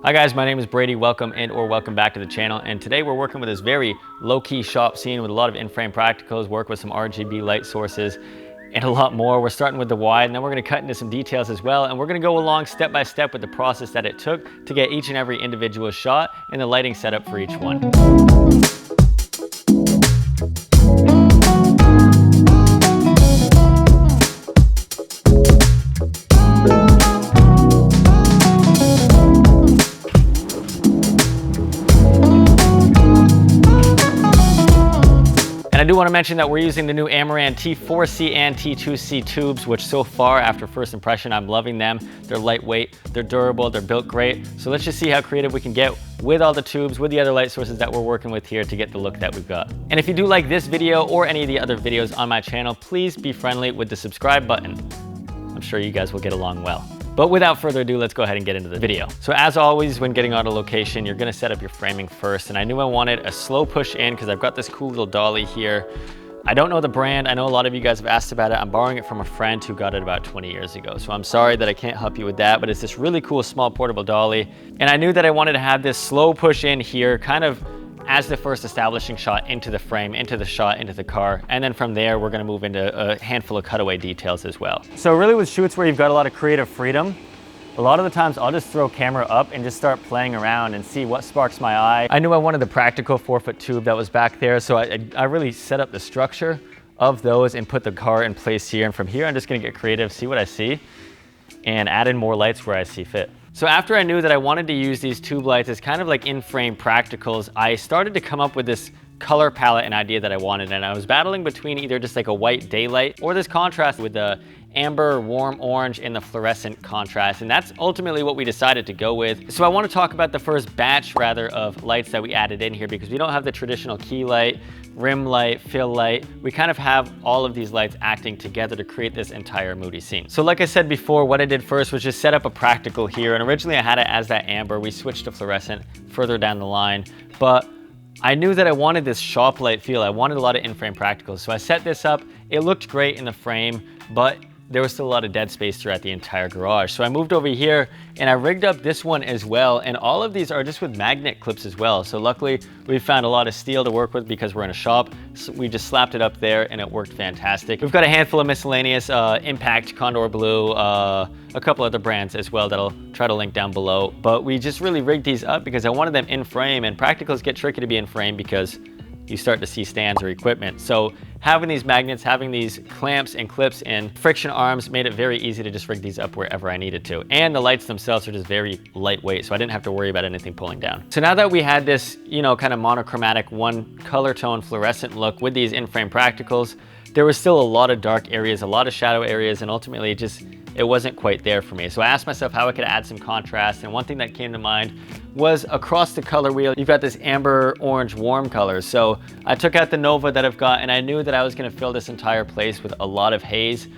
Hi guys, my name is Brady. Welcome or welcome back to the channel. And today we're working with this very low-key shop scene with a lot of in-frame practicals, work with some RGB light sources, and a lot more. We're starting with the wide, and then we're gonna cut into some details as well. And we're gonna go along step by step with the process that it took to get each and every individual shot and the lighting setup for each one. I do want to mention that we're using the new Amaran T4c and T2c tubes, which so far, after first impression, I'm loving them. They're lightweight, they're durable, they're built great. So let's just see how creative we can get with all the tubes, with the other light sources that we're working with here to get the look that we've got. And if you do like this video or any of the other videos on my channel, please be friendly with the subscribe button. I'm sure you guys will get along well. But without further ado, let's go ahead and get into the video. So as always, when getting on a location, you're gonna set up your framing first. And I knew I wanted a slow push in because I've got this cool little dolly here. I don't know the brand. I know a lot of you guys have asked about it. I'm borrowing it from a friend who got it about 20 years ago. So I'm sorry that I can't help you with that, but it's this really cool small portable dolly. And I knew that I wanted to have this slow push in here, kind of as the first establishing shot into the frame, into the shot, into the car. And then from there, we're gonna move into a handful of cutaway details as well. So really with shoots where you've got a lot of creative freedom, a lot of the times I'll just throw camera up and just start playing around and see what sparks my eye. I knew I wanted the practical 4-foot tube that was back there, so I really set up the structure of those and put the car in place here. And from here, I'm just gonna get creative, see what I see, and add in more lights where I see fit. So after I knew that I wanted to use these tube lights as kind of like in-frame practicals, I started to come up with this color palette and idea that I wanted. And I was battling between either just like a white daylight or this contrast with the amber, warm orange, and the fluorescent contrast. And that's ultimately what we decided to go with. So I want to talk about the first batch rather of lights that we added in here, because we don't have the traditional key light, rim light, fill light. We kind of have all of these lights acting together to create this entire moody scene. So like I said before, what I did first was just set up a practical here. And originally I had it as that amber. We switched to fluorescent further down the line, but I knew that I wanted this shop light feel. I wanted a lot of in-frame practicals. So I set this up. It looked great in the frame, but there was still a lot of dead space throughout the entire garage. So I moved over here and I rigged up this one as well. And all of these are just with magnet clips as well. So luckily we found a lot of steel to work with because we're in a shop. So we just slapped it up there and it worked fantastic. We've got a handful of miscellaneous Impact, Condor Blue, a couple other brands as well that I'll try to link down below. But we just really rigged these up because I wanted them in frame, and practicals get tricky to be in frame because you start to see stands or equipment. So having these magnets, having these clamps and clips and friction arms made it very easy to just rig these up wherever I needed to. And the lights themselves are just very lightweight, so I didn't have to worry about anything pulling down. So now that we had this, you know, kind of monochromatic one color tone fluorescent look with these in-frame practicals, there was still a lot of dark areas, a lot of shadow areas, and ultimately it wasn't quite there for me. So I asked myself how I could add some contrast, and one thing that came to mind was across the color wheel, you've got this amber orange warm color. So I took out the Nova that I've got, and I knew that I was gonna fill this entire place with a lot of haze.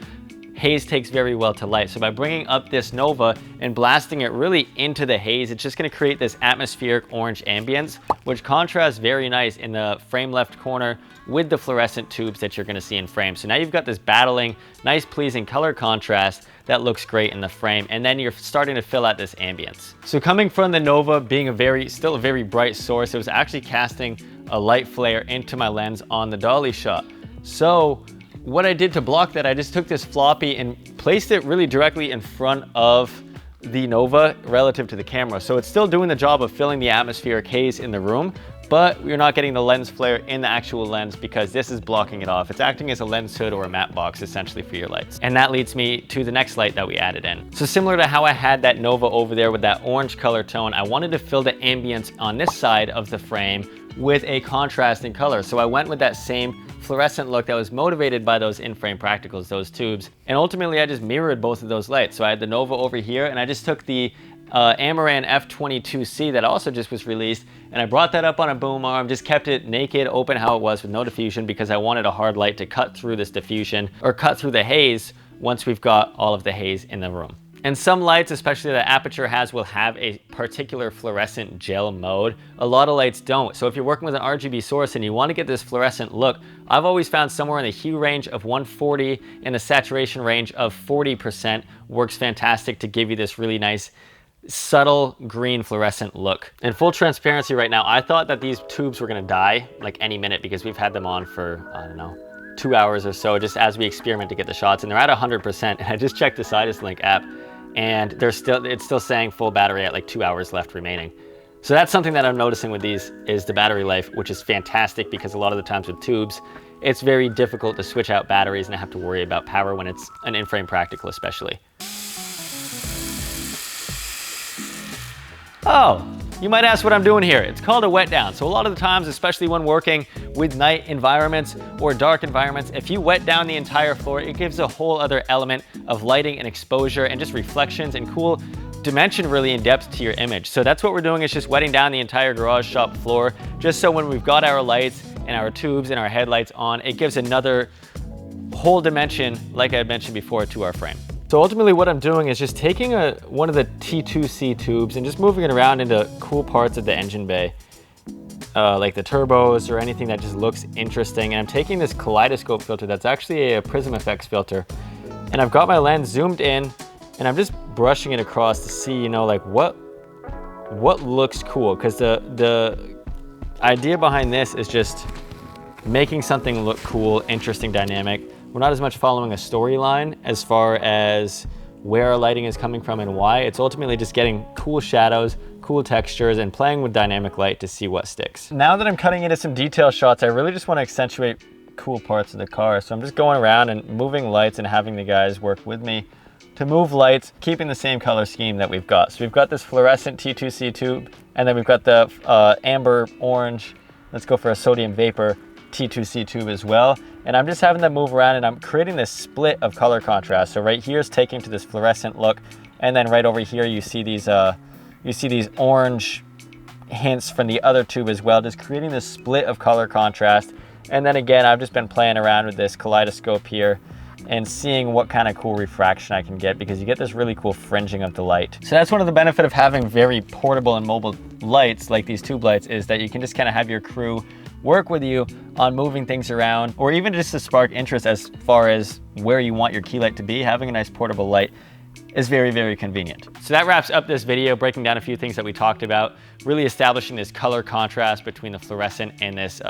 Haze takes very well to light. So by bringing up this Nova and blasting it really into the haze, it's just gonna create this atmospheric orange ambience, which contrasts very nice in the frame left corner with the fluorescent tubes that you're gonna see in frame. So now you've got this battling, nice pleasing color contrast that looks great in the frame, and then you're starting to fill out this ambience. So coming from the Nova being still a very bright source, it was actually casting a light flare into my lens on the dolly shot. So what I did to block that, I just took this floppy and placed it really directly in front of the Nova relative to the camera. So it's still doing the job of filling the atmospheric haze in the room, but you're not getting the lens flare in the actual lens because this is blocking it off. It's acting as a lens hood or a matte box essentially for your lights. And that leads me to the next light that we added in. So similar to how I had that Nova over there with that orange color tone, I wanted to fill the ambience on this side of the frame with a contrasting color. So I went with that same fluorescent look that was motivated by those in-frame practicals, those tubes. And ultimately I just mirrored both of those lights. So I had the Nova over here, and I just took the Amaran F22c that also just was released, and I brought that up on a boom arm, just kept it naked, open how it was with no diffusion, because I wanted a hard light to cut through this diffusion or cut through the haze once we've got all of the haze in the room. And some lights, especially that Aperture has, will have a particular fluorescent gel mode. A lot of lights don't. So if you're working with an RGB source and you want to get this fluorescent look, I've always found somewhere in the hue range of 140 and the saturation range of 40% works fantastic to give you this really nice subtle green fluorescent look. In full transparency right now, I thought that these tubes were gonna die like any minute because we've had them on for, I don't know, 2 hours or so, just as we experiment to get the shots, and they're at 100%. And I just checked the Sidus Link app, and it's still saying full battery at like 2 hours left remaining. So that's something that I'm noticing with these, is the battery life, which is fantastic, because a lot of the times with tubes, it's very difficult to switch out batteries and have to worry about power when it's an in-frame practical especially. Oh, you might ask what I'm doing here. It's called a wet down. So a lot of the times, especially when working with night environments or dark environments, if you wet down the entire floor, it gives a whole other element of lighting and exposure and just reflections and cool dimension really in depth to your image. So that's what we're doing, is just wetting down the entire garage shop floor, just so when we've got our lights and our tubes and our headlights on, it gives another whole dimension, like I had mentioned before, to our frame. So ultimately what I'm doing is just taking one of the T2c tubes and just moving it around into cool parts of the engine bay, like the turbos or anything that just looks interesting. And I'm taking this kaleidoscope filter that's actually a Prism FX filter, and I've got my lens zoomed in, and I'm just brushing it across to see, you know, like what looks cool. Because the idea behind this is just making something look cool, interesting, dynamic. We're not as much following a storyline as far as where our lighting is coming from and why. It's ultimately just getting cool shadows, cool textures, and playing with dynamic light to see what sticks. Now that I'm cutting into some detail shots, I really just want to accentuate cool parts of the car. So I'm just going around and moving lights and having the guys work with me to move lights, keeping the same color scheme that we've got. So we've got this fluorescent T2c tube, and then we've got the amber orange, let's go for a sodium vapor T2c tube as well. And I'm just having them move around, and I'm creating this split of color contrast. So right here is taking to this fluorescent look, and then right over here you see these orange hints from the other tube as well, just creating this split of color contrast. And then again, I've just been playing around with this kaleidoscope here and seeing what kind of cool refraction I can get, because you get this really cool fringing of the light. So that's one of the benefits of having very portable and mobile lights like these tube lights, is that you can just kind of have your crew work with you on moving things around, or even just to spark interest as far as where you want your key light to be. Having a nice portable light is very, very convenient. So that wraps up this video, breaking down a few things that we talked about, really establishing this color contrast between the fluorescent and this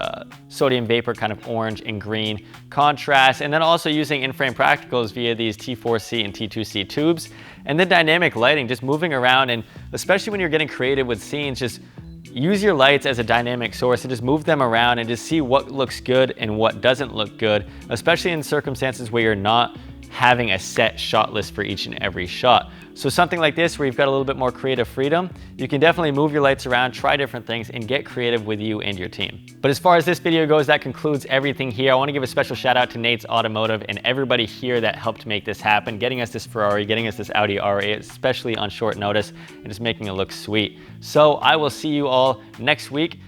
sodium vapor kind of orange and green contrast, and then also using in-frame practicals via these T4c and T2c tubes, and then dynamic lighting, just moving around. And especially when you're getting creative with scenes, just use your lights as a dynamic source and just move them around and just see what looks good and what doesn't look good, especially in circumstances where you're not having a set shot list for each and every shot. So something like this, where you've got a little bit more creative freedom, you can definitely move your lights around, try different things, and get creative with you and your team. But as far as this video goes, that concludes everything here. I want to give a special shout out to Nate's Automotive and everybody here that helped make this happen, getting us this Ferrari, getting us this Audi R8, especially on short notice, and just making it look sweet. So I will see you all next week,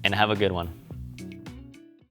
and have a good one.